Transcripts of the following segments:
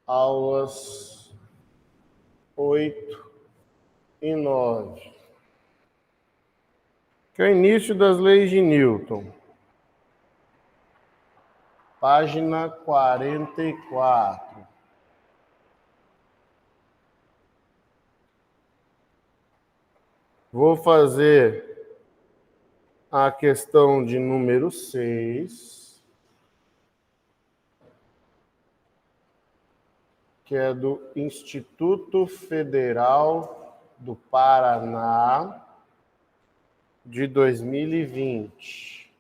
aulas 8 e 9, que é o início das leis de Newton. Página 44. Vou fazer a questão de número 6, que é do Instituto Federal do Paraná, de 2020.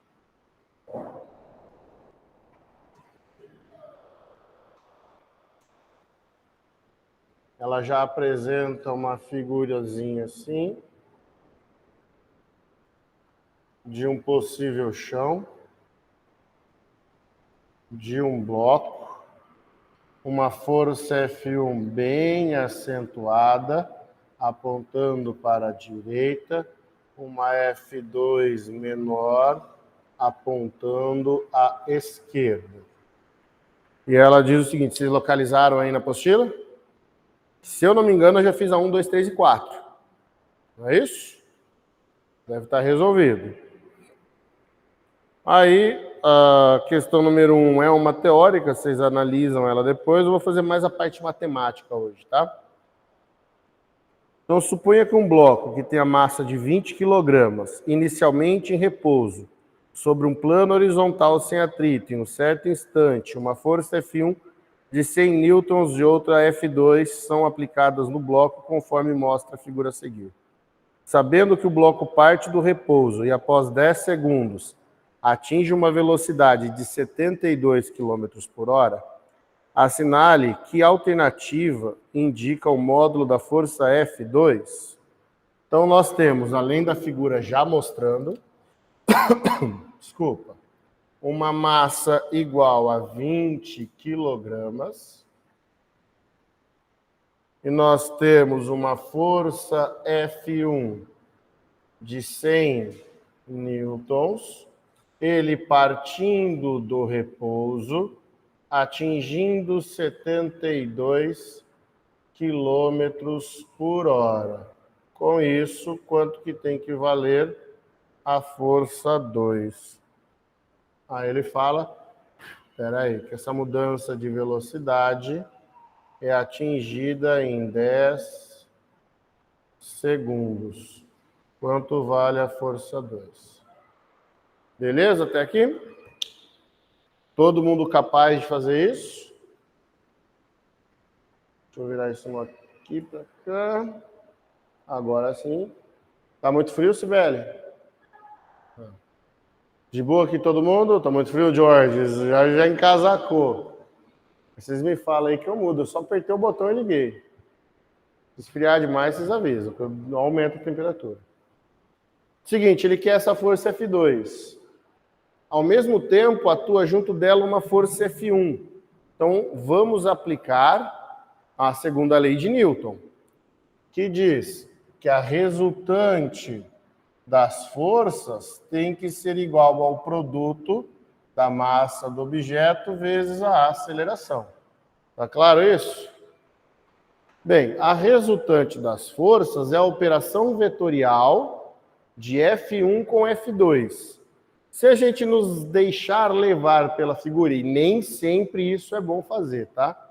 Ela já apresenta uma figurazinha assim, de um possível chão, de um bloco, uma força F1 bem acentuada, apontando para a direita, uma F2 menor, apontando à esquerda. E ela diz o seguinte, vocês localizaram aí na apostila? Se eu não me engano, eu já fiz a 1, 2, 3 e 4. Não é isso? Deve estar resolvido. Aí, a questão número 1 é uma teórica, vocês analisam ela depois. Eu vou fazer mais a parte matemática hoje, tá? Então, suponha que um bloco que tem a massa de 20 kg, inicialmente em repouso, sobre um plano horizontal sem atrito, em um certo instante, uma força F1 de 100 newtons e outra F2 são aplicadas no bloco, conforme mostra a figura a seguir. Sabendo que o bloco parte do repouso e após 10 segundos atinge uma velocidade de 72 km por hora, assinale que alternativa indica o módulo da força F2. Então, nós temos, além da figura já mostrando, desculpa, uma massa igual a 20 kg, e nós temos uma força F1 de 100 newtons, ele partindo do repouso, atingindo 72 quilômetros por hora. Com isso, quanto que tem que valer a força 2? Aí ele fala, espera aí, que essa mudança de velocidade é atingida em 10 segundos. Quanto vale a força 2? Beleza até aqui? Todo mundo capaz de fazer isso? Deixa eu virar isso aqui para cá. Agora sim. Tá muito frio, Sibeli? De boa aqui todo mundo? Tá muito frio, Jorge? Já encasacou. Vocês me falam aí que eu mudo. Eu só apertei o botão e liguei. Se esfriar demais, vocês avisam, que eu aumento a temperatura. Seguinte, ele quer essa força F2. Ao mesmo tempo, atua junto dela uma força F1. Então, vamos aplicar a segunda lei de Newton, que diz que a resultante das forças tem que ser igual ao produto da massa do objeto vezes a aceleração. Tá claro isso? Bem, a resultante das forças é a operação vetorial de F1 com F2. Se a gente nos deixar levar pela figura, e nem sempre isso é bom fazer, tá?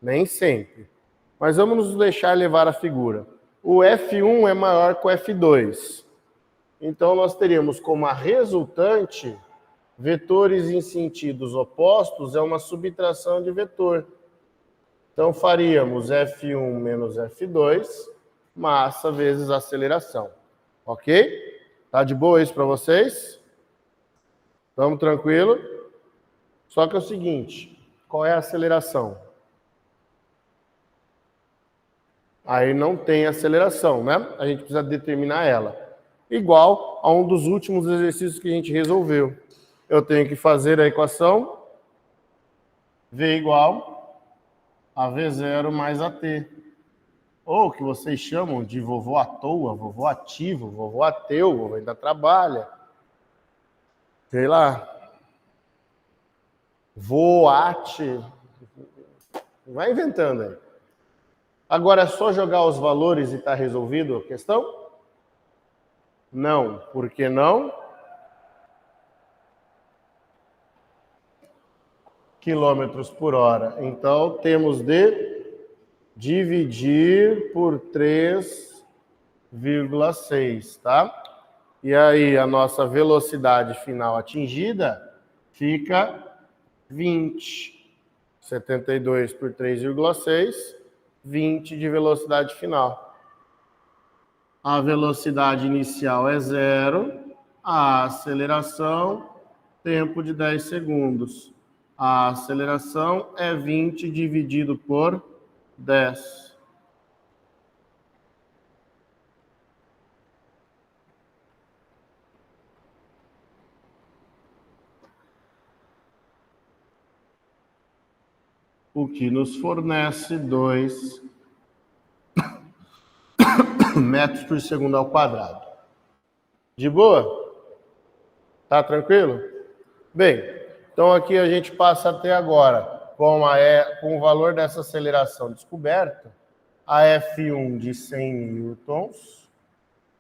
Nem sempre. Mas vamos nos deixar levar a figura. O F1 é maior que o F2. Então, nós teríamos como a resultante vetores em sentidos opostos, é uma subtração de vetor. Então, faríamos F1 menos F2, massa vezes aceleração. Ok? Tá de boa isso para vocês? Estamos tranquilo? Só que é o seguinte, qual é a aceleração? Aí não tem aceleração, né? A gente precisa determinar ela. Igual a um dos últimos exercícios que a gente resolveu. Eu tenho que fazer a equação V igual a V0 mais AT. Ou que vocês chamam de vovô à toa, vovô ativo, vovô ateu, vovô ainda trabalha. Sei lá. Voate. Vai inventando aí. Agora é só jogar os valores e está resolvido a questão? Não. Por que não? Quilômetros por hora. Então, temos de dividir por 3,6, tá? E aí, a nossa velocidade final atingida fica 20. 72 por 3,6, 20 de velocidade final. A velocidade inicial é 0, a aceleração, tempo de 10 segundos. A aceleração é 20 dividido por 10. O que nos fornece 2 metros por segundo ao quadrado. De boa? Tá tranquilo? Bem, então aqui a gente passa até agora com o valor dessa aceleração descoberto, a F1 de 100 newtons,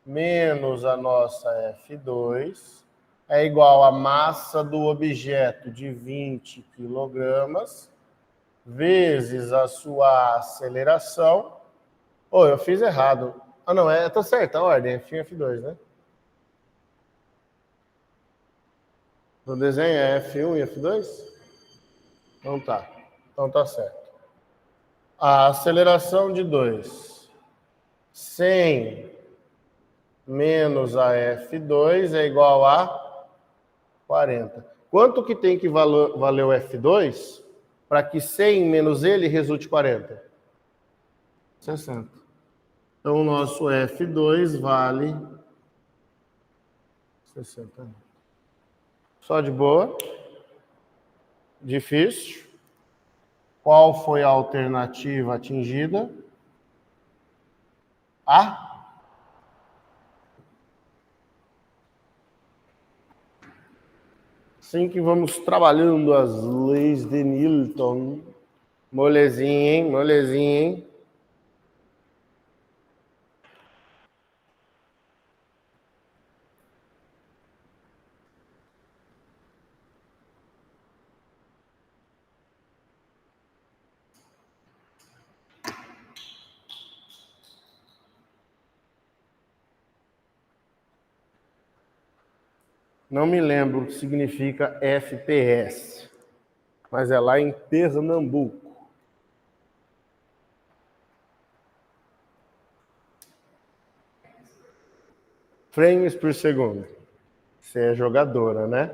menos a nossa F2, é igual a massa do objeto de 20 quilogramas, vezes a sua aceleração. Oh, eu fiz errado. Ah, não, tá certa a ordem, F1 e F2, né? No desenho é F1 e F2? Então tá. Então tá certo. A aceleração de 2. 100 menos a F2 é igual a 40. Quanto que tem que valer o F2 para que 100 menos ele resulte 40? 60. Então, o nosso F2 vale 60. Só de boa? Difícil? Qual foi a alternativa atingida? A? Assim que vamos trabalhando as leis de Newton. Molezinha, hein? Molezinha, hein? Não me lembro o que significa FPS, mas é lá em Pernambuco. Frames por segundo. Você é jogadora, né?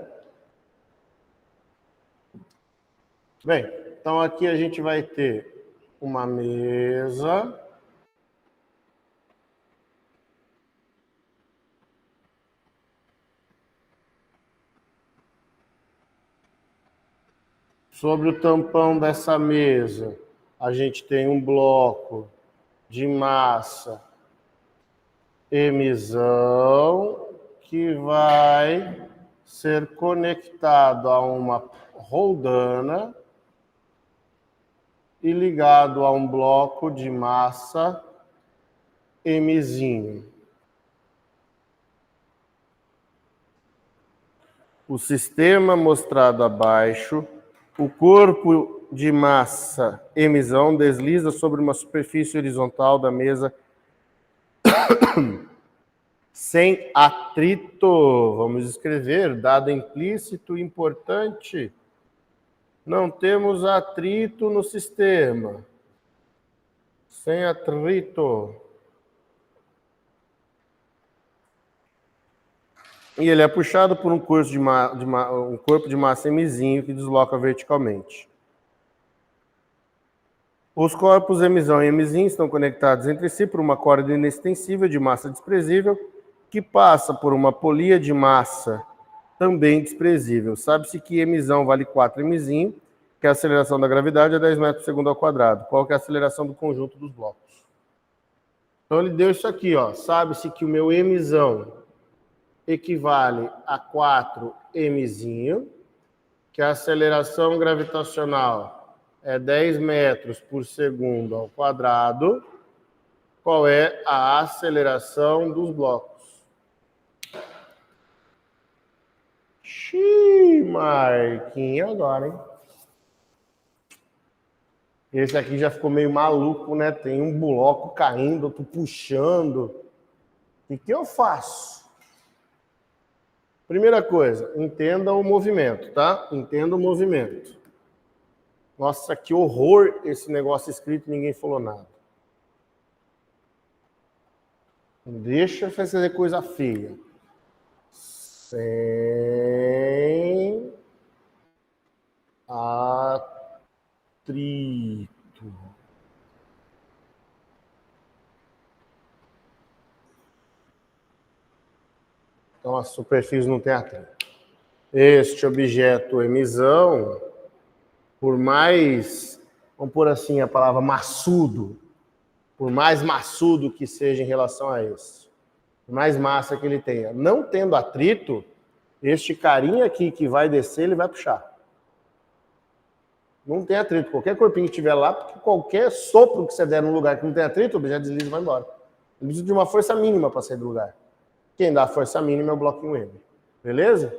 Bem, então aqui a gente vai ter uma mesa. Sobre o tampão dessa mesa, a gente tem um bloco de massa emisão que vai ser conectado a uma roldana e ligado a um bloco de massa emisinho. O sistema mostrado abaixo, o corpo de massa emisão desliza sobre uma superfície horizontal da mesa sem atrito. Vamos escrever, dado implícito importante. Não temos atrito no sistema. Sem atrito. E ele é puxado por um corpo de massa emisinho que desloca verticalmente. Os corpos emisão e emisinho estão conectados entre si por uma corda inextensível de massa desprezível que passa por uma polia de massa também desprezível. Sabe-se que emisão vale 4 emisinho, que a aceleração da gravidade é 10 metros por segundo ao quadrado. Qual que é a aceleração do conjunto dos blocos? Então ele deu isso aqui, ó. Sabe-se que o meu emisão equivale a 4 mzinho, que a aceleração gravitacional é 10 metros por segundo ao quadrado, qual é a aceleração dos blocos? Xiii, Marquinhos, agora, hein? Esse aqui já ficou meio maluco, né? Tem um bloco caindo, outro puxando. O que eu faço? Primeira coisa, entenda o movimento, tá? Entenda o movimento. Nossa, que horror esse negócio escrito e ninguém falou nada. Não deixa fazer coisa feia. Sem atrito. Então a superfície não tem atrito. Este objeto emissão, por mais, vamos pôr assim a palavra maçudo, por mais maçudo que seja em relação a esse, por mais massa que ele tenha, não tendo atrito, este carinha aqui que vai descer, ele vai puxar. Não tem atrito. Qualquer corpinho que estiver lá, porque qualquer sopro que você der num lugar que não tem atrito, o objeto desliza e vai embora. Ele precisa de uma força mínima para sair do lugar. Quem dá a força mínima é o bloquinho M. Beleza?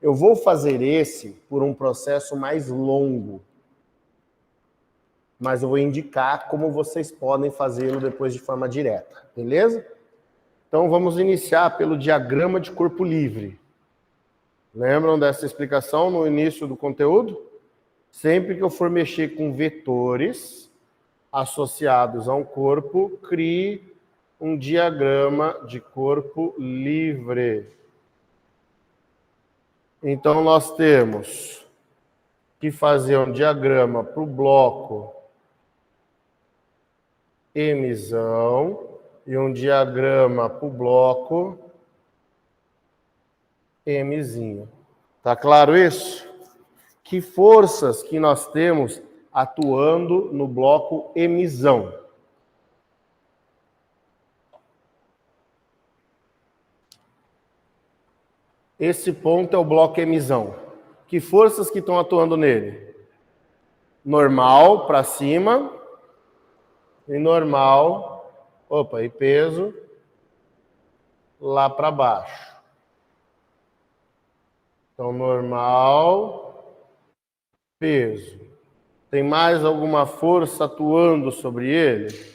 Eu vou fazer esse por um processo mais longo. Mas eu vou indicar como vocês podem fazê-lo depois de forma direta. Beleza? Então vamos iniciar pelo diagrama de corpo livre. Lembram dessa explicação no início do conteúdo? Sempre que eu for mexer com vetores associados a um corpo, crie um diagrama de corpo livre. Então, nós temos que fazer um diagrama para o bloco emissão e um diagrama para o bloco Mzinho. Tá claro isso? Que forças que nós temos atuando no bloco emissão? Esse ponto é o bloco emissão. Que forças que estão atuando nele? Normal para cima e normal, e peso lá para baixo. Então, normal, peso. Tem mais alguma força atuando sobre ele?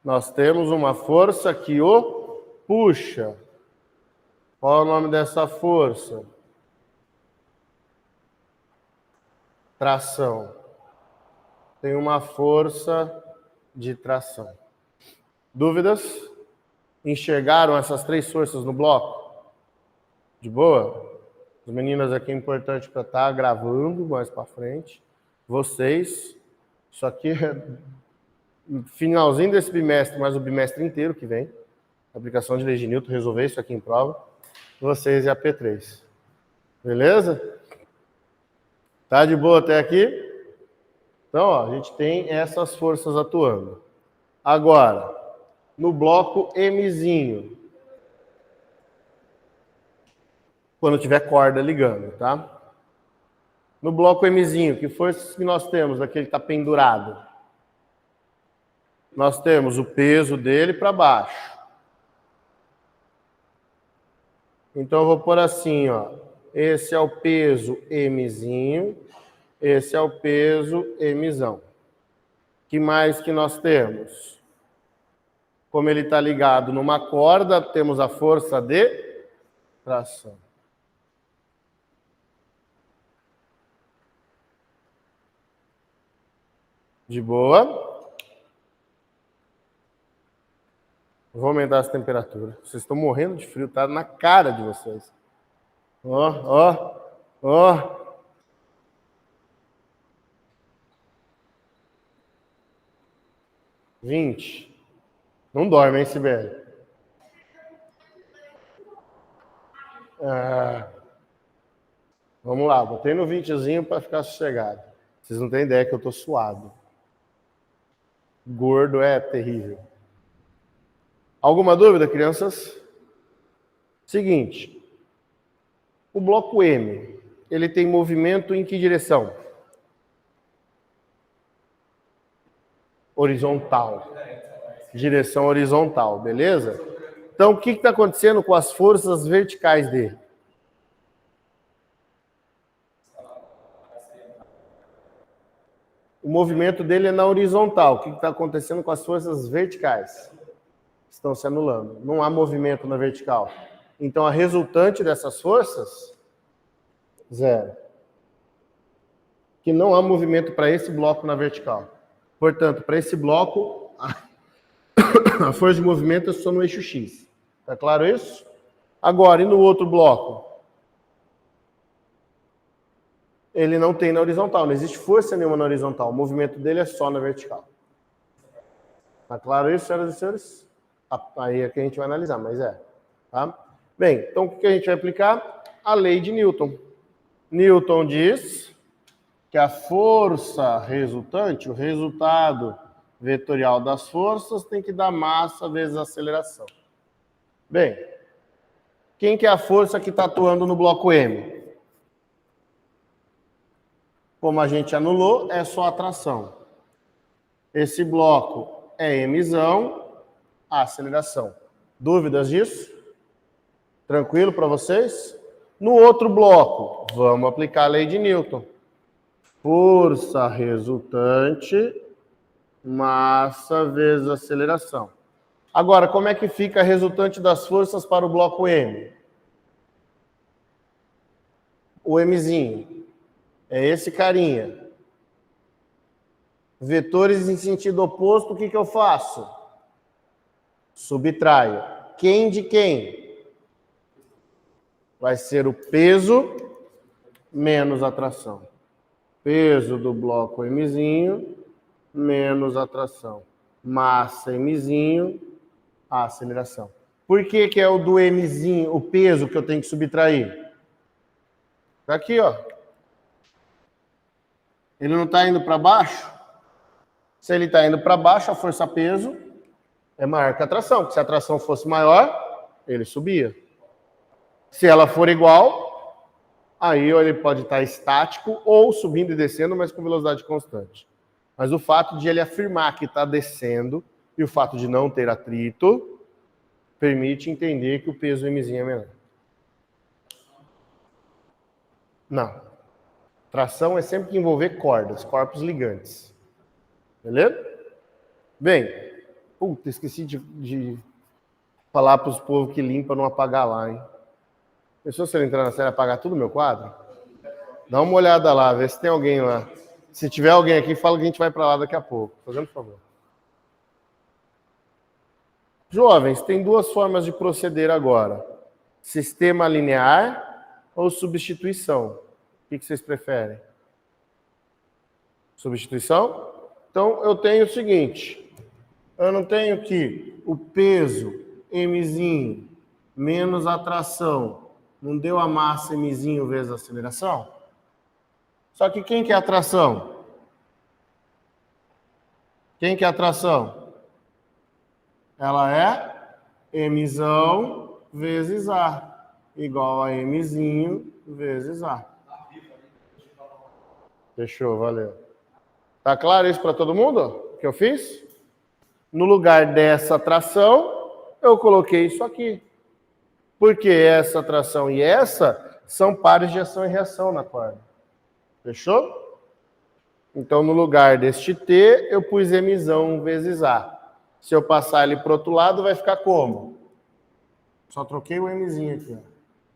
Nós temos uma força que o puxa. Qual é o nome dessa força? Tração. Tem uma força de tração. Dúvidas? Enxergaram essas três forças no bloco? De boa? As meninas aqui é importante para estar gravando mais para frente. Vocês, isso aqui é finalzinho desse bimestre, mas o bimestre inteiro que vem. Aplicação de lei de Newton, resolver isso aqui em prova. Vocês e a P3. Beleza? Tá de boa até aqui? Então, ó, a gente tem essas forças atuando. Agora, no bloco Mzinho. Quando tiver corda ligando, tá? No bloco Mzinho, que forças que nós temos daquele que está pendurado? Nós temos o peso dele para baixo. Então, eu vou pôr assim, ó. Esse é o peso Mzinho, esse é o peso Mzão. Que mais que nós temos? Como ele está ligado numa corda, temos a força de tração. De boa? Vou aumentar essa temperatura. Vocês estão morrendo de frio, tá na cara de vocês. Ó. 20. Não dorme, hein, Sibeli? Vamos lá, botei no 20zinho para ficar sossegado. Vocês não têm ideia que eu tô suado. Gordo é terrível. Alguma dúvida, crianças? Seguinte. O bloco M. ele tem movimento em que direção? Horizontal. Direção horizontal, beleza? Então, o que está acontecendo com as forças verticais dele? O movimento dele é na horizontal. O que está acontecendo com as forças verticais? Estão se anulando. Não há movimento na vertical. Então, a resultante dessas forças, zero. Que não há movimento para esse bloco na vertical. Portanto, para esse bloco, a força de movimento é só no eixo X. Tá claro isso? Agora, e no outro bloco? Ele não tem na horizontal, não existe força nenhuma na horizontal. O movimento dele é só na vertical. Tá claro isso, senhoras e senhores? Aí é que a gente vai analisar, mas é. Tá? Bem, então o que a gente vai aplicar? A lei de Newton. Newton diz que a força resultante, o resultado vetorial das forças, tem que dar massa vezes aceleração. Bem, quem que é a força que está atuando no bloco M? Como a gente anulou, é só atração. Esse bloco é Mzão, a aceleração. Dúvidas disso? Tranquilo para vocês? No outro bloco, vamos aplicar a lei de Newton. Força resultante, massa vezes aceleração. Agora, como é que fica a resultante das forças para o bloco M? O Mzinho. É esse carinha. Vetores em sentido oposto, o que eu faço? Subtraio. Quem de quem? Vai ser o peso menos atração. Peso do bloco Mzinho menos atração. Massa Mzinho, a aceleração. Por que é o do Mzinho, o peso que eu tenho que subtrair? Tá aqui, ó. Ele não está indo para baixo? Se ele está indo para baixo, a força-peso é maior que a atração. Porque se a atração fosse maior, ele subia. Se ela for igual, aí ele pode estar estático ou subindo e descendo, mas com velocidade constante. Mas o fato de ele afirmar que está descendo e o fato de não ter atrito permite entender que o peso Mzinho é menor. Não. Tração é sempre que envolver cordas, corpos ligantes. Beleza? Bem, esqueci de falar para os povos que limpa não apagar lá, hein? Pensou se ele entrar na série apagar tudo meu quadro? Dá uma olhada lá, vê se tem alguém lá. Se tiver alguém aqui, fala que a gente vai para lá daqui a pouco. Fazendo por favor. Jovens, tem duas formas de proceder agora. Sistema linear ou substituição? O que vocês preferem? Substituição? Então, eu tenho o seguinte. Eu não tenho que o peso Mzinho menos a atração não deu a massa Mzinho vezes a aceleração? Só que quem que é a atração? Quem que é a atração? Ela é Mzão vezes A, igual a Mzinho vezes A. Fechou, valeu. Tá claro isso para todo mundo? Que eu fiz? No lugar dessa atração, eu coloquei isso aqui. Porque essa atração e essa são pares de ação e reação na corda. Fechou? Então, no lugar deste T, eu pus Mzão vezes A. Se eu passar ele para o outro lado, vai ficar como? Só troquei o Mzinho aqui.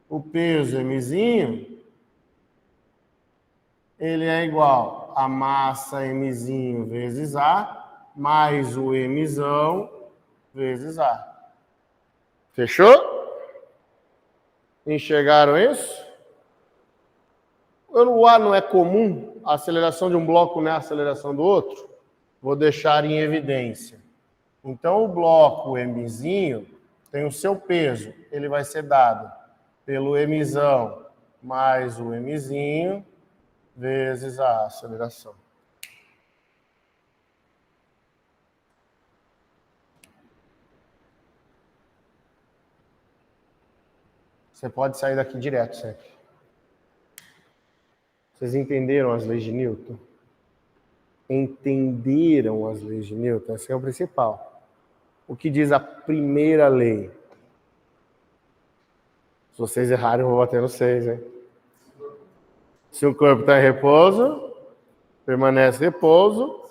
Ó. O peso Mzinho, ele é igual a massa Mzinho vezes A, mais o Mzão vezes A. Fechou? Enxergaram isso? O A não é comum, a aceleração de um bloco não é a aceleração do outro? Vou deixar em evidência. Então, o bloco Mzinho tem o seu peso. Ele vai ser dado pelo Mzão mais o Mzinho vezes a aceleração. Você pode sair daqui direto sempre. Vocês entenderam as leis de Newton? Entenderam as leis de Newton? Esse é o principal. O que diz a primeira lei? Se vocês errarem, eu vou bater no 6, hein? Se o corpo está em repouso, permanece em repouso,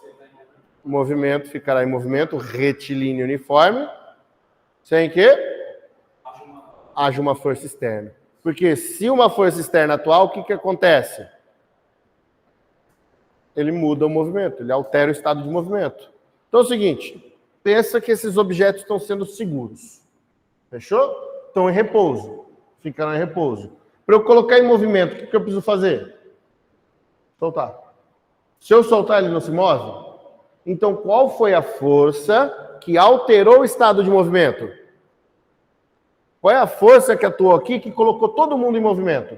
o movimento ficará em movimento retilíneo uniforme, sem que haja uma força externa. Porque se uma força externa atuar, o que acontece? Ele muda o movimento, ele altera o estado de movimento. Então é o seguinte, pensa que esses objetos estão sendo seguros. Fechou? Estão em repouso. Ficarão em repouso. Para eu colocar em movimento, o que eu preciso fazer? Soltar. Se eu soltar, ele não se move? Então, qual foi a força que alterou o estado de movimento? Qual é a força que atuou aqui que colocou todo mundo em movimento?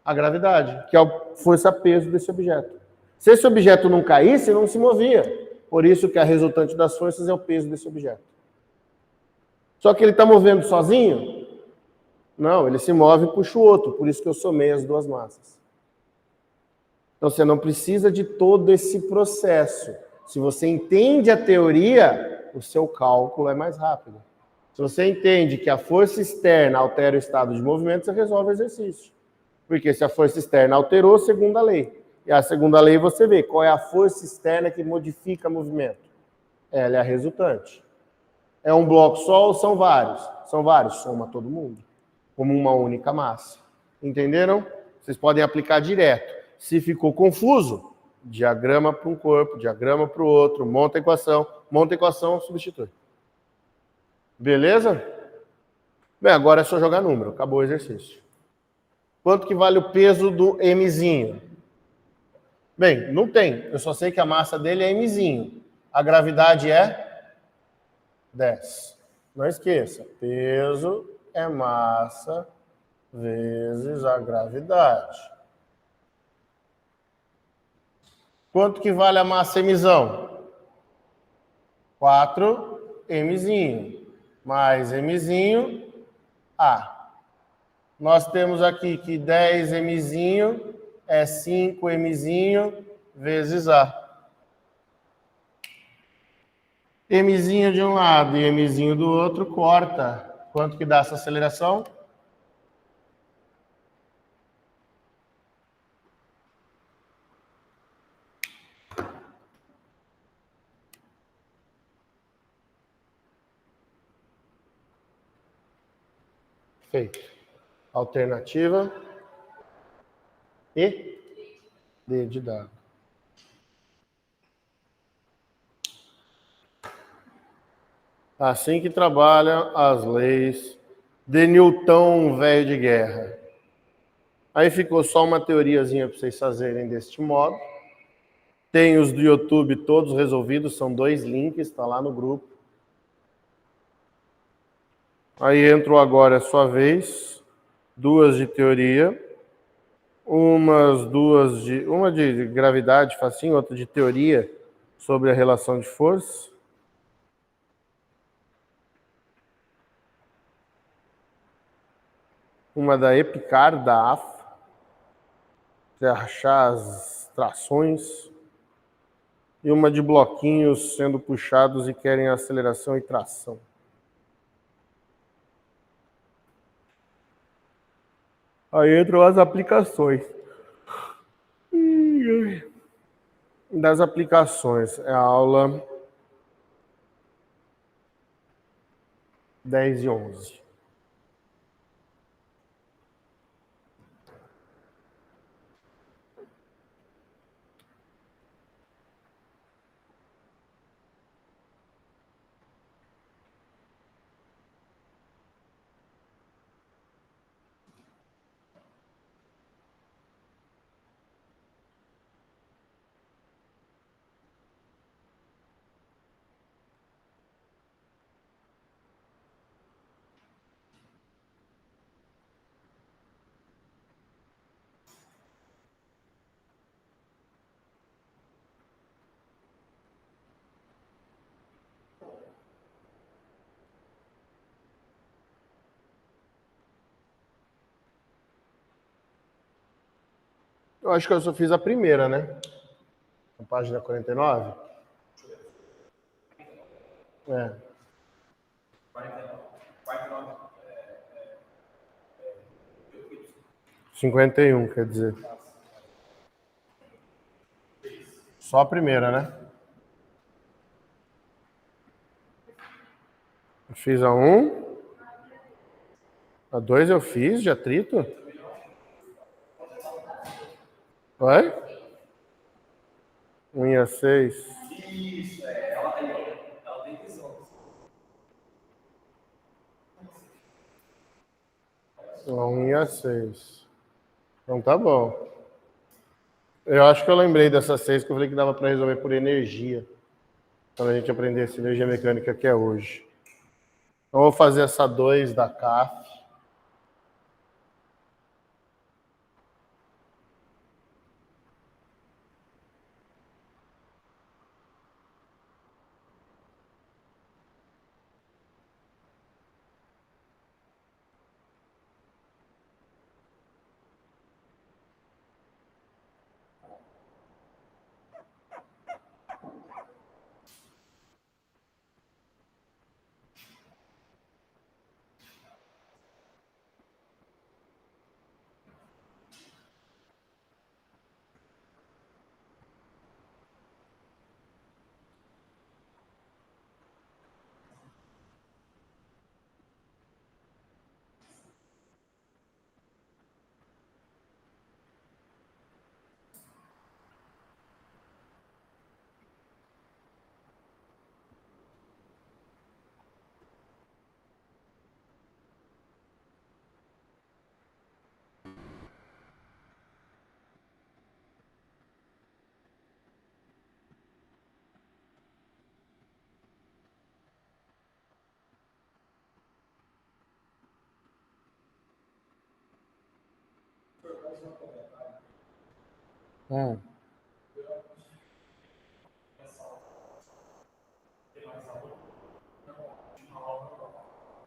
A gravidade, que é a força-peso desse objeto. Se esse objeto não caísse, não se movia. Por isso que a resultante das forças é o peso desse objeto. Só que ele está movendo sozinho? Não, ele se move e puxa o outro. Por isso que eu somei as duas massas. Então você não precisa de todo esse processo. Se você entende a teoria, o seu cálculo é mais rápido. Se você entende que a força externa altera o estado de movimento, você resolve o exercício. Porque se a força externa alterou, segunda lei. E a segunda lei você vê qual é a força externa que modifica o movimento. Ela é a resultante. É um bloco só ou são vários? São vários, soma todo mundo. Como uma única massa. Entenderam? Vocês podem aplicar direto. Se ficou confuso, diagrama para um corpo, diagrama para o outro, monta a equação, substitui. Beleza? Bem, agora é só jogar número, acabou o exercício. Quanto que vale o peso do Mzinho? Bem, não tem, eu só sei que a massa dele é Mzinho. A gravidade é 10. Não esqueça, peso é massa vezes a gravidade. Quanto que vale a massa Mzão? 4 Mzinho. Mais Mzinho, A. Nós temos aqui que 10 Mzinho é 5 Mzinho vezes A. Mzinho de um lado e Mzinho do outro corta. Quanto que dá essa aceleração? Feito. Alternativa e D de dado. Assim que trabalham as leis de Newton, velho de guerra. Aí ficou só uma teoriazinha para vocês fazerem deste modo. Tem os do YouTube todos resolvidos, são 2 links, está lá no grupo. Aí entrou agora a sua vez, 2 de teoria, uma de gravidade, facinho, outra de teoria sobre a relação de força. Uma da EPICAR, da AF, para achar as trações. E uma de bloquinhos sendo puxados e querem aceleração e tração. Aí entram as aplicações. Das aplicações, é a aula 10 e 11. Eu acho que eu só fiz a primeira, né? A página 49. É. 51, quer dizer. Só a primeira, né? Eu fiz a 1. A 2 eu fiz de atrito. Oi? 1 e a 6. Isso, ela tem visão. 1 e a 6. Então tá bom. Eu acho que eu lembrei dessas 6 que eu falei que dava para resolver por energia. Quando a gente aprendesse energia mecânica que é hoje. Então, eu vou fazer essa 2 da CAF.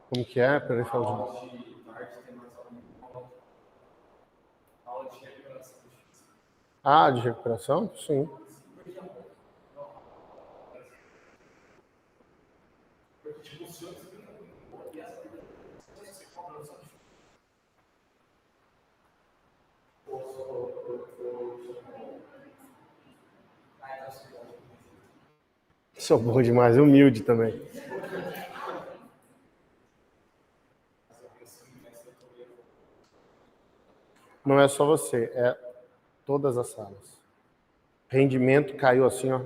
Como que é? Peraí, fala de... Ah, de recuperação? Sim. Sou bom demais, humilde também. Não é só você, é todas as salas. Rendimento caiu assim, ó.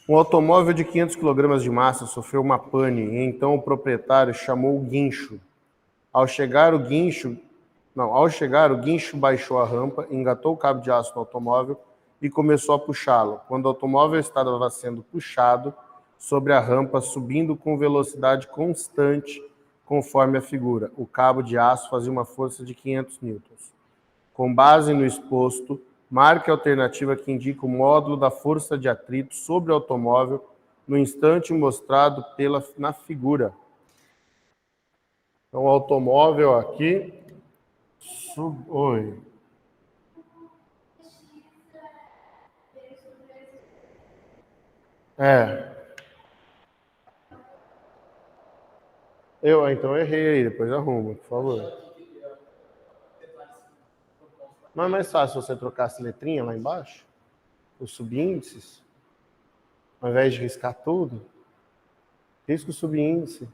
Um automóvel de 500 kg de massa sofreu uma pane e então o proprietário chamou o guincho. Ao chegar, o guincho baixou a rampa, engatou o cabo de aço no automóvel e começou a puxá-lo. Quando o automóvel estava sendo puxado sobre a rampa, subindo com velocidade constante, conforme a figura, o cabo de aço fazia uma força de 500 newtons. Com base no exposto, marque a alternativa que indica o módulo da força de atrito sobre o automóvel no instante mostrado na figura. Então, o automóvel aqui... Oi. Então errei aí, depois arruma, por favor. Não é mais fácil você trocar essa letrinha lá embaixo? Os subíndices? Ao invés de riscar tudo? Risca o subíndice.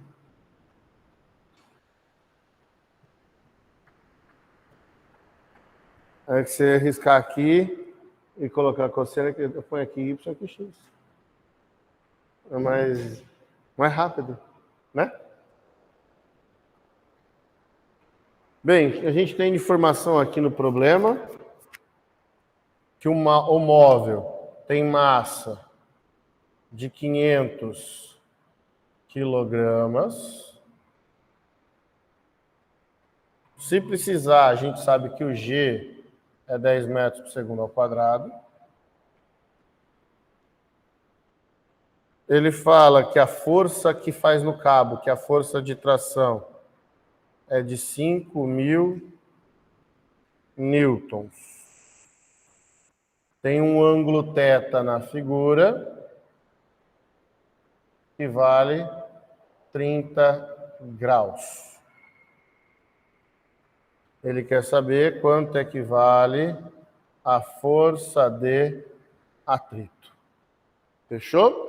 Aí que você riscar aqui e colocar a coceira, que eu ponho aqui Y, aqui X. É mais rápido, né? Bem, a gente tem informação aqui no problema que o móvel tem massa de 500 quilogramas. Se precisar, a gente sabe que o G é 10 metros por segundo ao quadrado. ele fala que a força que faz no cabo, que é a força de tração, é de 5.000 newtons. Tem um ângulo θ na figura que vale 30 graus. Ele quer saber quanto equivale a força de atrito. Fechou?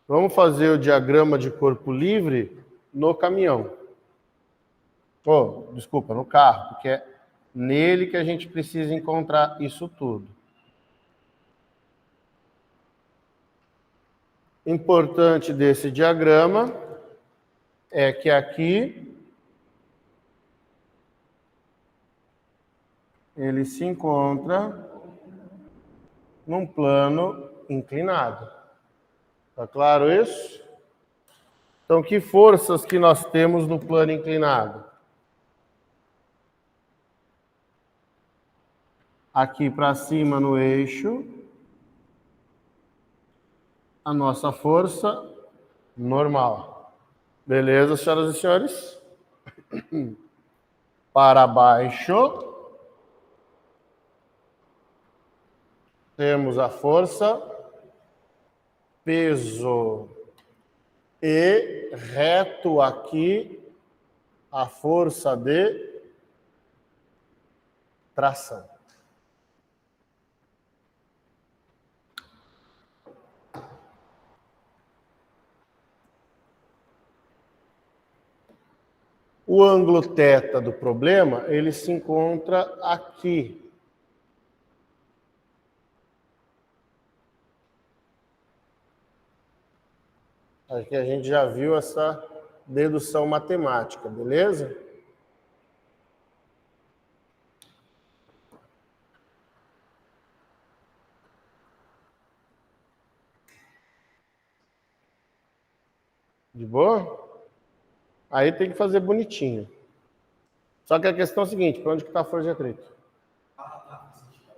Vamos fazer o diagrama de corpo livre no caminhão. Desculpa, no carro, porque é nele que a gente precisa encontrar isso tudo. Importante desse diagrama é que aqui ele se encontra num plano inclinado. Tá claro isso? Então, que forças que nós temos no plano inclinado? Aqui para cima no eixo, a nossa força normal. Beleza, senhoras e senhores? Para baixo, temos a força, peso, e reto aqui, a força de tração. O ângulo θ do problema, ele se encontra aqui. Aqui a gente já viu essa dedução matemática, beleza? De boa? Aí tem que fazer bonitinho. Só que a questão é a seguinte, para onde que está a força de atrito?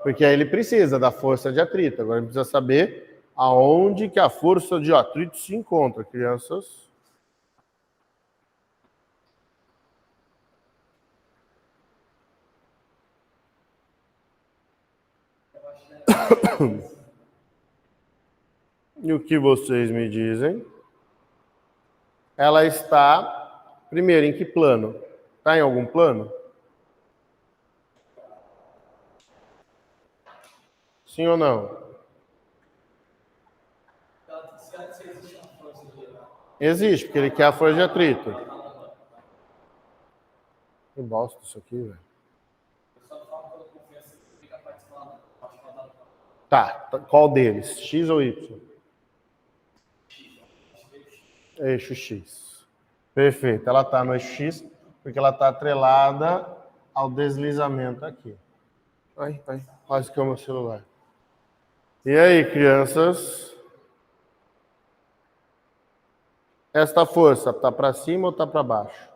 Porque aí ele precisa da força de atrito. Agora ele precisa saber aonde que a força de atrito se encontra, crianças. E o que vocês me dizem? Ela está, primeiro, em que plano? Está em algum plano? Sim ou não? Existe, porque ele quer a força de atrito. Que bosta isso aqui, velho. Tá, qual deles? X ou Y? Eixo X. Perfeito, ela está no eixo X, porque ela está atrelada ao deslizamento aqui. Ai, quase que é o meu celular. E aí, crianças? Esta força está para cima ou está para baixo?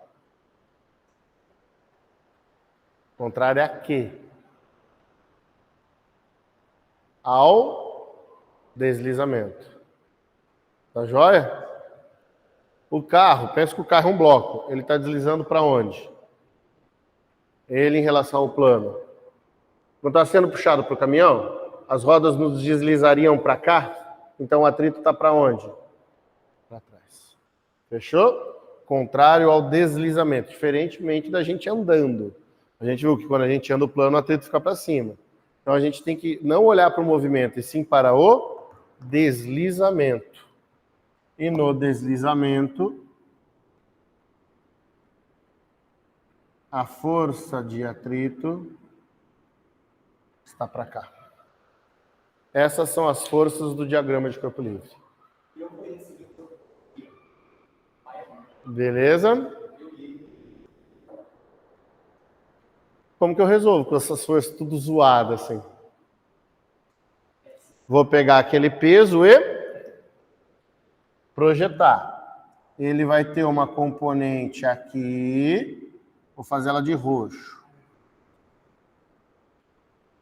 Contrária a quê? Ao deslizamento. Tá joia? O carro, pensa que o carro é um bloco. Ele está deslizando para onde? Ele em relação ao plano. Não está sendo puxado para o caminhão? As rodas nos deslizariam para cá? Então o atrito está para onde? Para trás. Fechou? Contrário ao deslizamento. Diferentemente da gente andando. A gente viu que quando a gente anda o plano, o atrito fica para cima. Então a gente tem que não olhar para o movimento, e sim para o deslizamento. E no deslizamento, a força de atrito está para cá. Essas são as forças do diagrama de corpo livre. Beleza? Como que eu resolvo com essas forças tudo zoadas assim? Vou pegar aquele peso e projetar. Ele vai ter uma componente aqui, vou fazer ela de roxo.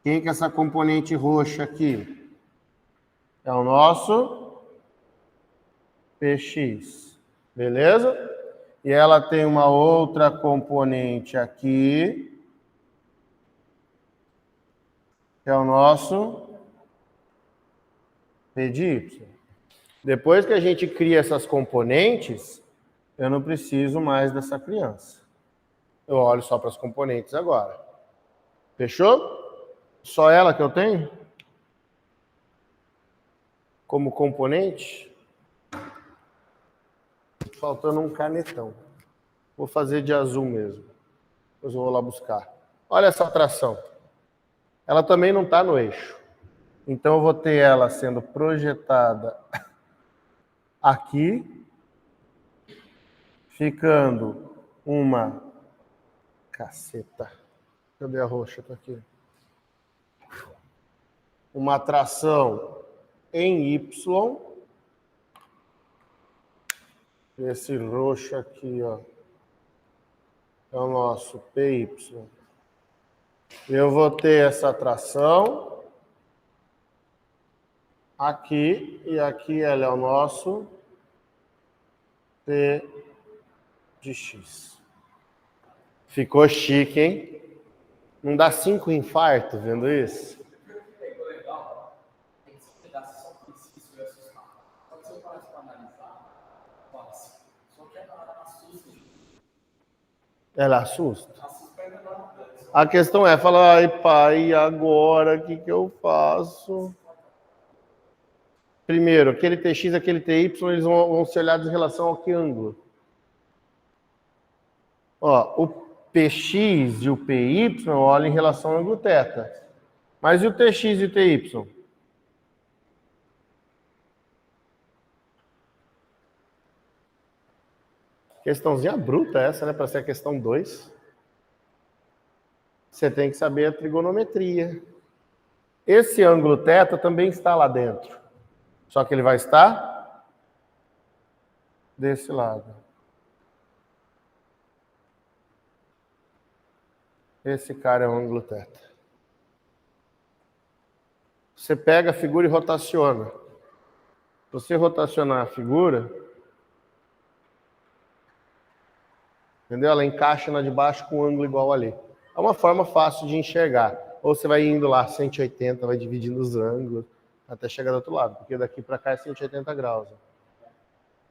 Quem que é essa componente roxa aqui? é o nosso Px. Beleza? E ela tem uma outra componente aqui, que é o nosso P de Y. Depois que a gente cria essas componentes, eu não preciso mais dessa criança. Eu olho só para as componentes agora. Fechou? Só ela que eu tenho? Como componente? Faltando um canetão. Vou fazer de azul mesmo. Depois eu vou lá buscar. Olha essa tração. Ela também não está no eixo. Então eu vou ter ela sendo projetada aqui, ficando uma caceta. Cadê a roxa? Tá aqui. Uma tração em Y. Esse roxo aqui, ó, é o nosso PY. Eu vou ter essa tração aqui, e aqui ela é o nosso P de X. Ficou chique, hein? Não dá 5 infartos vendo isso? Ela assusta? A questão é, falar, ai pai, e agora o que eu faço? Primeiro, aquele TX e aquele TY, eles vão ser olhados em relação ao que ângulo? Ó, o PX e o PY olham em relação ao ângulo θ. Mas e o TX e o TY? Questãozinha bruta essa, né? Para ser a questão 2. Você tem que saber a trigonometria. Esse ângulo θ também está lá dentro. Só que ele vai estar desse lado. Esse cara é o ângulo θ. Você pega a figura e rotaciona. Se você rotacionar a figura, entendeu? Ela encaixa na de baixo com um ângulo igual ali. É uma forma fácil de enxergar. Ou você vai indo lá 180, vai dividindo os ângulos, até chegar do outro lado. Porque daqui para cá é 180 graus.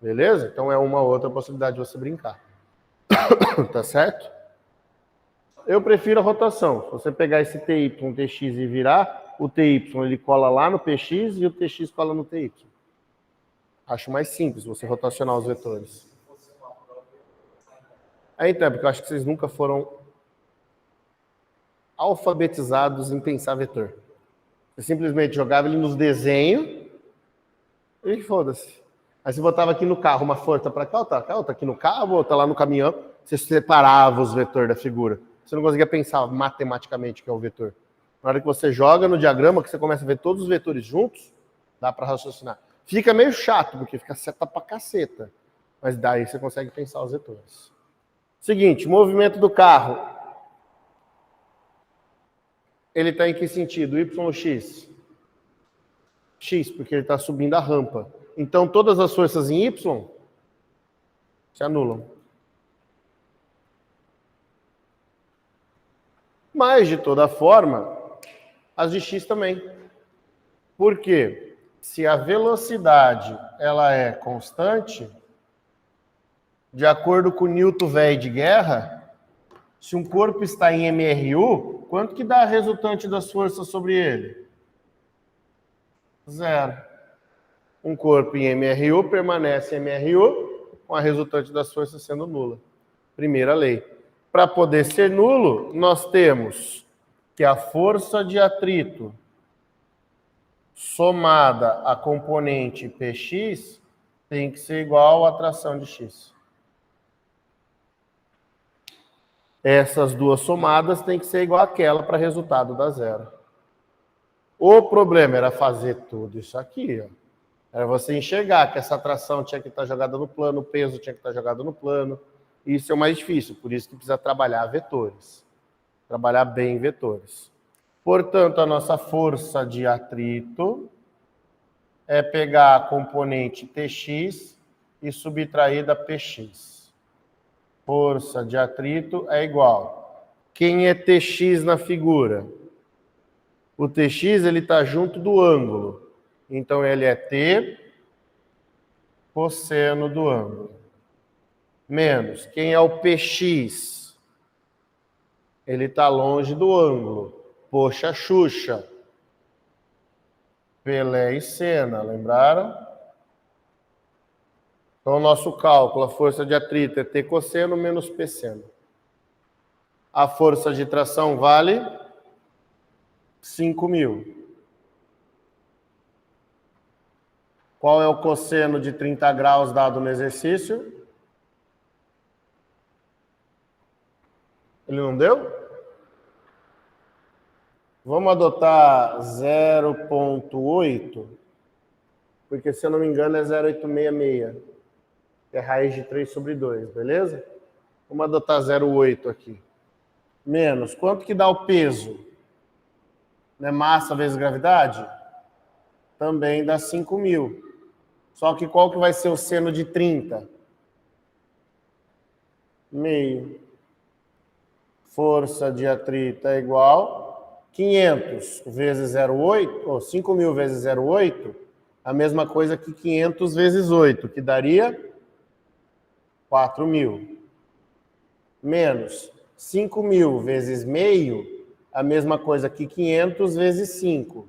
Beleza? Então é uma outra possibilidade de você brincar. Tá certo? Eu prefiro a rotação. Se você pegar esse TY, TX e virar, o TY ele cola lá no PX e o TX cola no TY. Acho mais simples você rotacionar os vetores. Então, porque eu acho que vocês nunca foram alfabetizados em pensar vetor. Você simplesmente jogava ele nos desenhos e foda-se. Aí você botava aqui no carro uma força para cá, outra aqui no carro, outra lá no caminhão. Você separava os vetores da figura. Você não conseguia pensar matematicamente o que é o vetor. Na hora que você joga no diagrama, que você começa a ver todos os vetores juntos, dá para raciocinar. Fica meio chato, porque fica seta pra caceta. Mas daí você consegue pensar os vetores. Seguinte, movimento do carro. Ele está em que sentido? Y ou X? X, porque ele está subindo a rampa. Então, todas as forças em Y se anulam. Mas, de toda forma, as de X também. Por quê? Se a velocidade ela é constante, de acordo com o Newton velho de guerra, se um corpo está em MRU, quanto que dá a resultante das forças sobre ele? 0. Um corpo em MRU permanece em MRU, com a resultante das forças sendo nula. Primeira lei. Para poder ser nulo, nós temos que a força de atrito somada à componente Px tem que ser igual à atração de X. Essas duas somadas tem que ser igual àquela para resultado dar 0. O problema era fazer tudo isso aqui, ó. Era você enxergar que essa atração tinha que estar jogada no plano, o peso tinha que estar jogado no plano. Isso é o mais difícil, por isso que precisa trabalhar vetores. Trabalhar bem vetores. Portanto, a nossa força de atrito é pegar a componente Tx e subtrair da Px. Força de atrito é igual. Quem é Tx na figura? O Tx ele está junto do ângulo. Então ele é T cosseno do ângulo. Menos. Quem é o Px? Ele está longe do ângulo. Poxa, Xuxa. Pelé e Senna, lembraram? Então, o nosso cálculo, a força de atrito é T cosseno menos P seno. A força de tração vale 5.000. Qual é o cosseno de 30 graus dado no exercício? Ele não deu? Vamos adotar 0,8, porque se eu não me engano é 0,866, que é raiz de 3 sobre 2, beleza? Vamos adotar 0,8 aqui. Menos, quanto que dá o peso? Não é massa vezes gravidade? Também dá 5.000. Só que qual que vai ser o seno de 30? Meio. Força de atrito é igual 500 vezes 0,8, ou 5.000 vezes 0,8, a mesma coisa que 500 vezes 8, que daria 4.000. Menos 5.000 vezes meio, a mesma coisa que 500 vezes 5.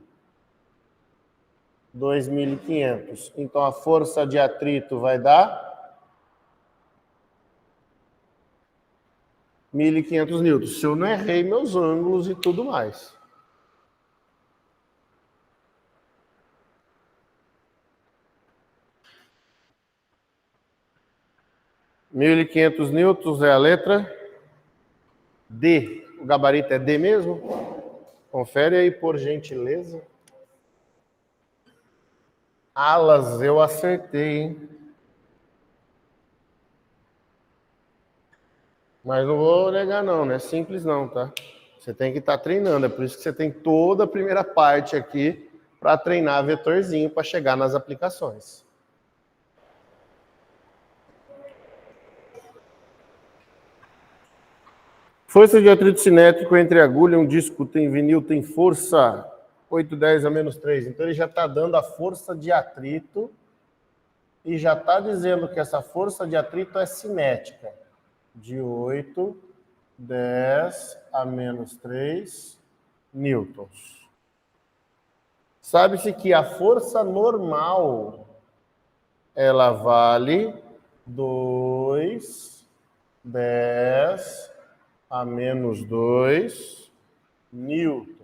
2.500. Então, a força de atrito vai dar 1.500 newtons. Se eu não errei meus ângulos e tudo mais. newtons é a letra D. O gabarito é D mesmo? Confere aí, por gentileza. Alas, eu acertei, hein? Mas não vou negar não é simples não, tá? Você tem que estar treinando, é por isso que você tem toda a primeira parte aqui para treinar vetorzinho para chegar nas aplicações. Força de atrito cinético entre agulha e um disco tem vinil tem força 810 a menos 3. Então ele já está dando a força de atrito e já está dizendo que essa força de atrito é cinética. De 8, 10 a menos 3 newtons. Sabe-se que a força normal, ela vale 2, 10 a menos 2 newtons.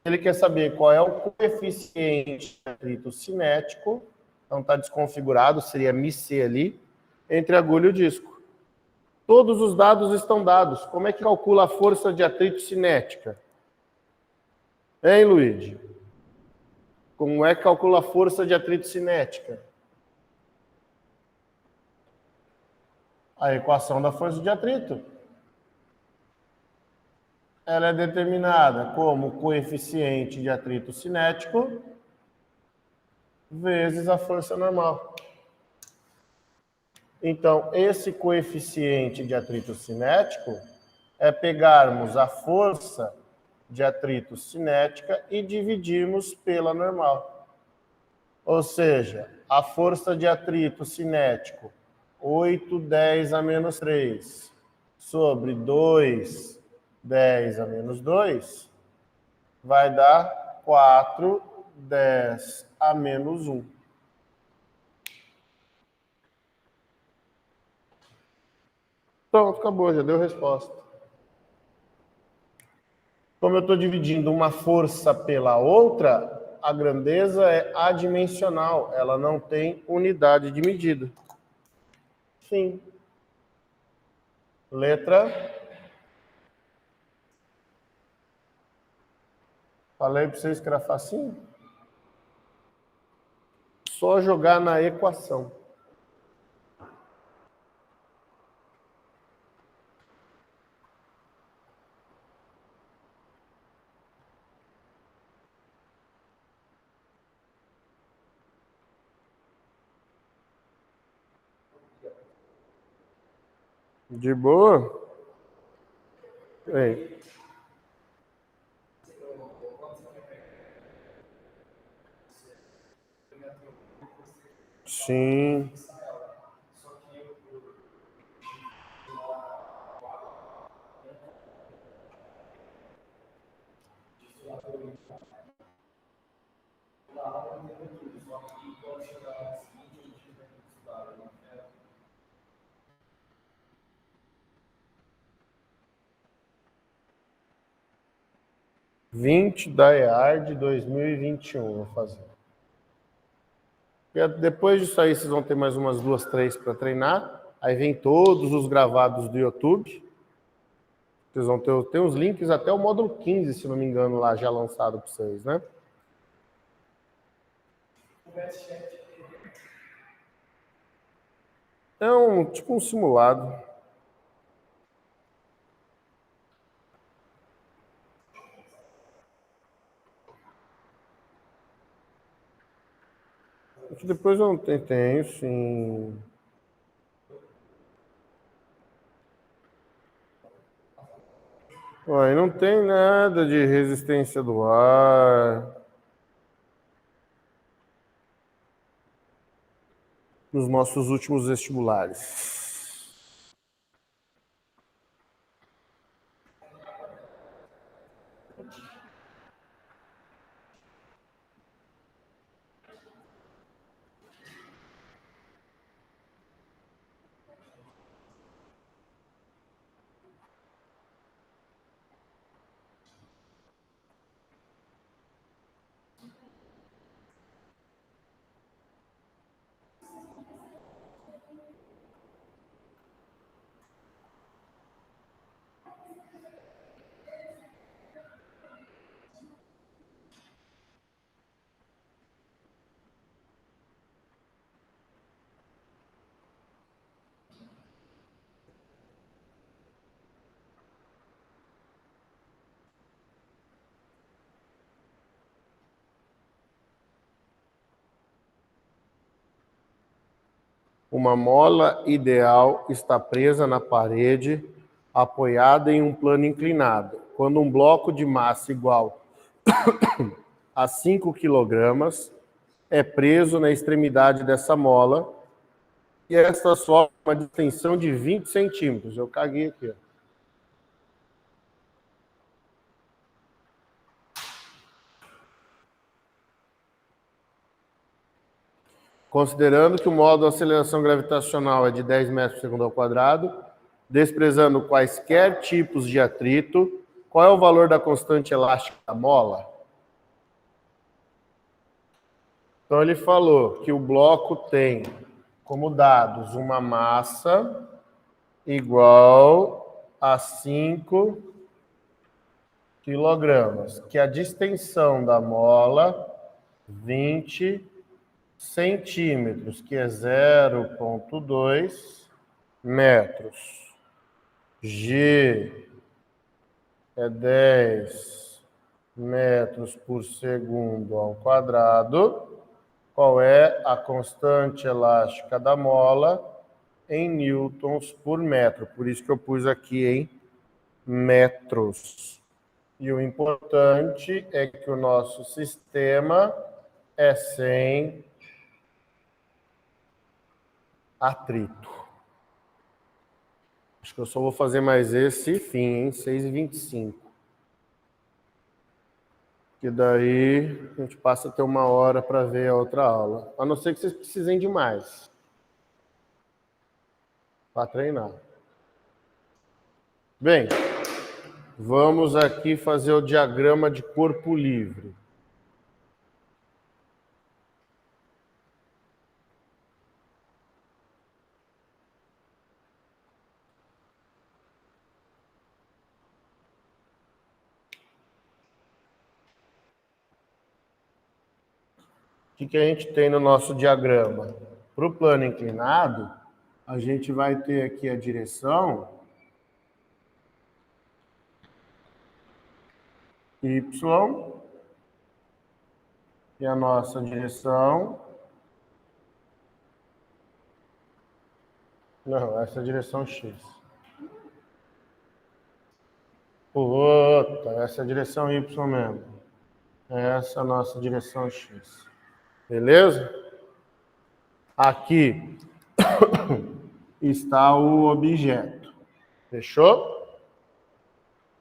Ele quer saber qual é o coeficiente de atrito cinético, então está desconfigurado, seria μc ali, entre a agulha e o disco. Todos os dados estão dados. Como é que calcula a força de atrito cinética? Hein, Luigi? Como é que calcula a força de atrito cinética? A equação da força de atrito. Ela é determinada como coeficiente de atrito cinético vezes a força normal. Então, esse coeficiente de atrito cinético é pegarmos a força de atrito cinética e dividirmos pela normal. Ou seja, a força de atrito cinético 8, 10 a menos 3 sobre 2, 10 a menos 2 vai dar 4, 10 a menos 1. Pronto, acabou, já deu resposta. Como eu estou dividindo uma força pela outra, a grandeza é adimensional, ela não tem unidade de medida. Sim. Letra. Falei para vocês que era facinho? Só jogar na equação. De boa? Ei. Sim. Da EAR 2021, vou fazer. E depois disso aí, vocês vão ter mais umas 2, 3 para treinar. Aí vem todos os gravados do YouTube. Vocês vão ter os links até o módulo 15, se não me engano, lá já lançado para vocês, né? É tipo um simulado. Depois eu não tenho, sim. Aí não tem nada de resistência do ar. Nos nossos últimos vestibulares. Uma mola ideal está presa na parede, apoiada em um plano inclinado. Quando um bloco de massa igual a 5 kg é preso na extremidade dessa mola, e esta sofre uma distensão de 20 centímetros. Eu caguei aqui, ó. Considerando que o modo de aceleração gravitacional é de 10 metros por segundo ao quadrado, desprezando quaisquer tipos de atrito, qual é o valor da constante elástica da mola? Então ele falou que o bloco tem como dados uma massa igual a 5 quilogramas, que a distensão da mola 20 centímetros, que é 0,2 metros. G é 10 metros por segundo ao quadrado. Qual é a constante elástica da mola em newtons por metro? Por isso que eu pus aqui em metros. E o importante é que o nosso sistema é sem atrito. Acho que eu só vou fazer mais esse fim, hein? 6h25. Que daí a gente passa a ter 1 hora para ver a outra aula. A não ser que vocês precisem de mais para treinar. Bem, vamos aqui fazer o diagrama de corpo livre. O que a gente tem no nosso diagrama? Para o plano inclinado, a gente vai ter aqui a direção Y e a nossa direção... Não, essa é a direção X. Puta, essa é a direção Y mesmo. Essa é a nossa direção X. Beleza? Aqui está o objeto. Fechou?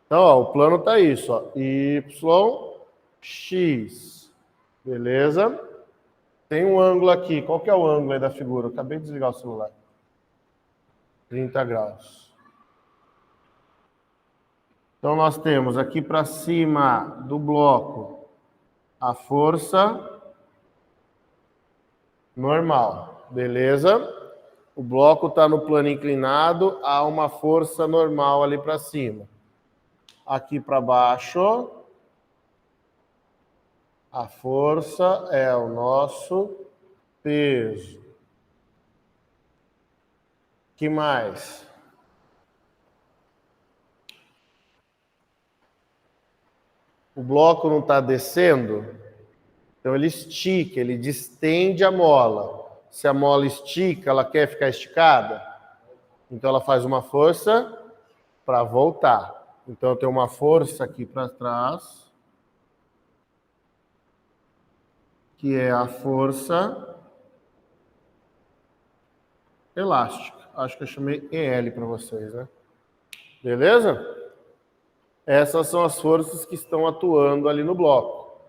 Então, ó, o plano está isso, ó. Y, X. Beleza? Tem um ângulo aqui. Qual que é o ângulo aí da figura? Eu acabei de desligar o celular. 30 graus. Então, nós temos aqui para cima do bloco a força normal. Beleza? O bloco está no plano inclinado, há uma força normal ali para cima. Aqui para baixo, a força é o nosso peso. Que mais? O bloco não está descendo, então ele estica, ele distende a mola. Se a mola estica, ela quer ficar esticada? Então ela faz uma força para voltar. Então eu tenho uma força aqui para trás, que é a força elástica. Acho que eu chamei EL para vocês, né? Beleza? Essas são as forças que estão atuando ali no bloco.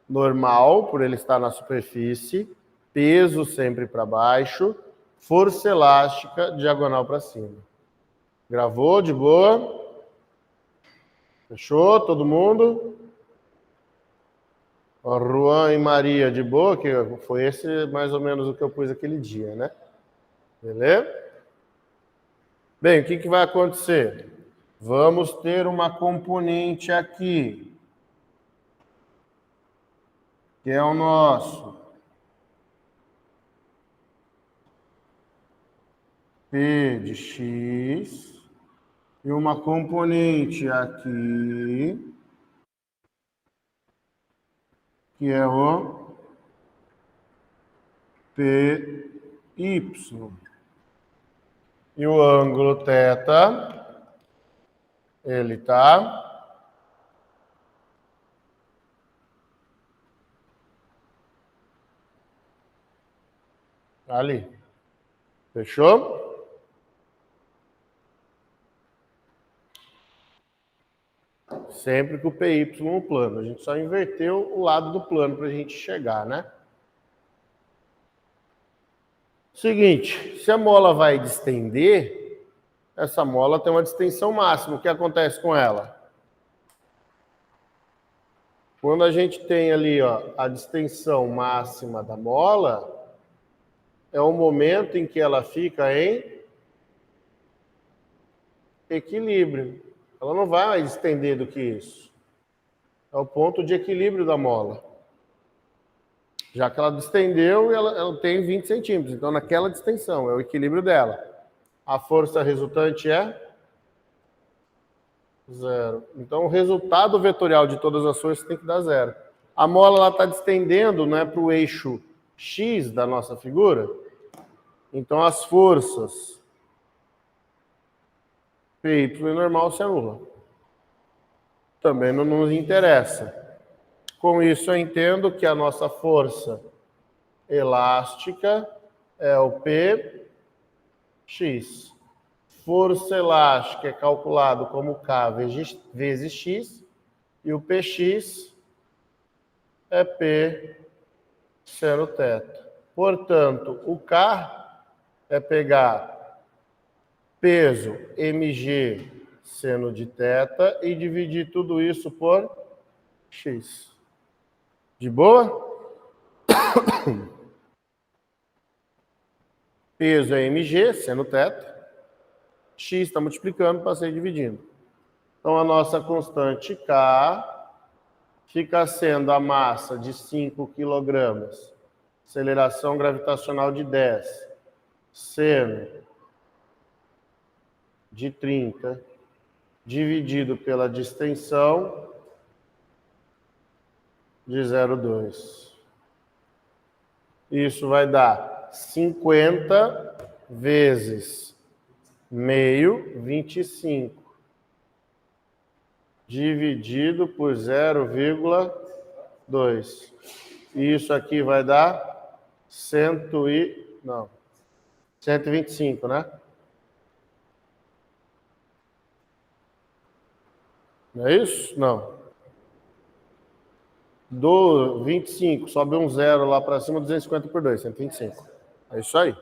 Normal, por ele estar na superfície, peso sempre para baixo, força elástica, diagonal para cima. Gravou de boa? Fechou? Todo mundo? O Juan e Maria de boa, que foi esse mais ou menos o que eu pus aquele dia, né? Beleza? Bem, o que vai acontecer? Vamos ter uma componente aqui, que é o nosso P de X, e uma componente aqui, que é o PY. E o ângulo θ, ele está ali. Fechou? Sempre com o PY no plano. A gente só inverteu o lado do plano para a gente chegar, né? Seguinte, se a mola vai distender, essa mola tem uma distensão máxima. O que acontece com ela? Quando a gente tem ali, ó, a distensão máxima da mola, é o momento em que ela fica em equilíbrio. Ela não vai mais estender do que isso. É o ponto de equilíbrio da mola. Já que ela distendeu, ela tem 20 centímetros. Então, naquela distensão, é o equilíbrio dela. A força resultante é 0. Então, o resultado vetorial de todas as forças tem que dar 0. A mola está distendendo, não é, para o eixo X da nossa figura. Então, as forças PY normal se anulam. Também não nos interessa. Com isso, eu entendo que a nossa força elástica é o Px. Força elástica é calculado como K vezes X, e o Px é P seno θ. Portanto, o K é pegar peso mg seno de θ e dividir tudo isso por X. De boa? Peso é mg, seno θ. X está multiplicando, passei dividindo. Então, a nossa constante K fica sendo a massa de 5 kg, aceleração gravitacional de 10, seno de 30, dividido pela distensão de 0,2. Isso vai dar 50 vezes meio, 25. dividido por 0,2. E isso aqui vai dar 125, né? Não é isso? Não. Do 25, sobe um zero lá para cima, 250 por 2, 125. É isso aí.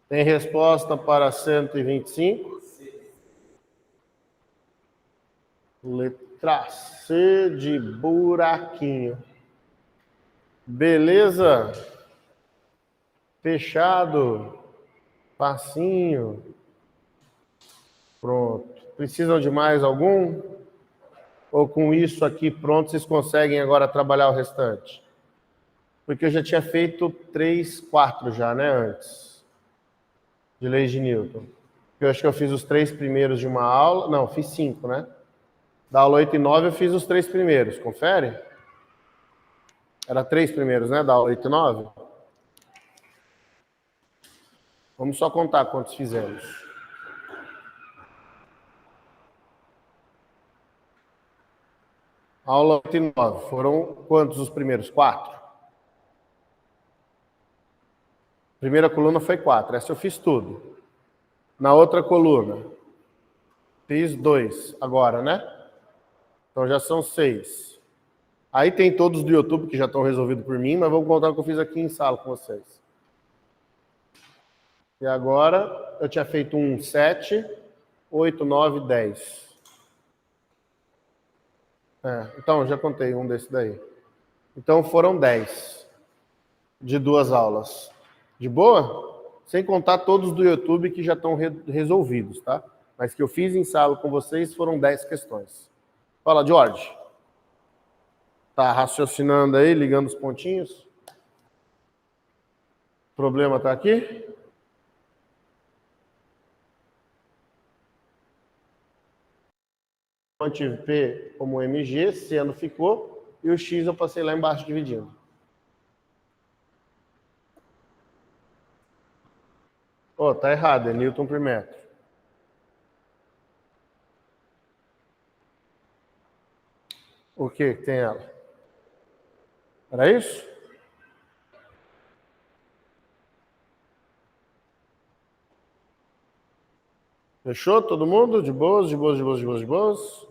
Tem resposta para 125? Letra C de buraquinho. Beleza? Fechado. Facinho. Pronto. Precisam de mais algum? Ou com isso aqui pronto, vocês conseguem agora trabalhar o restante? Porque eu já tinha feito 3, 4 já, né, antes. De leis de Newton. Eu acho que eu fiz os 3 primeiros de uma aula. Não, fiz 5, né? Da aula 8 e 9 eu fiz os 3 primeiros. Confere? Era 3 primeiros, né? Da aula 8 e 9? Vamos só contar quantos fizemos. Aula 8 e 9. Foram quantos os primeiros? 4. Primeira coluna foi 4. Essa eu fiz tudo. Na outra coluna, fiz 2 agora, né? Então já são 6. Aí tem todos do YouTube que já estão resolvidos por mim, mas vou contar o que eu fiz aqui em sala com vocês. E agora eu tinha feito um 7, 8, 9, 10. Então, já contei um desse daí. Então foram 10 de 2 aulas. De boa? Sem contar todos do YouTube que já estão resolvidos, tá? Mas que eu fiz em sala com vocês foram 10 questões. Fala, George. Tá raciocinando aí, ligando os pontinhos? O problema tá aqui? Mantive P como MG, seno ficou, e o X eu passei lá embaixo dividindo. Oh, tá errado, é Newton por metro. O que tem ela? Era isso? Fechou todo mundo? De boas, de boas, de boas, de boas, de boas?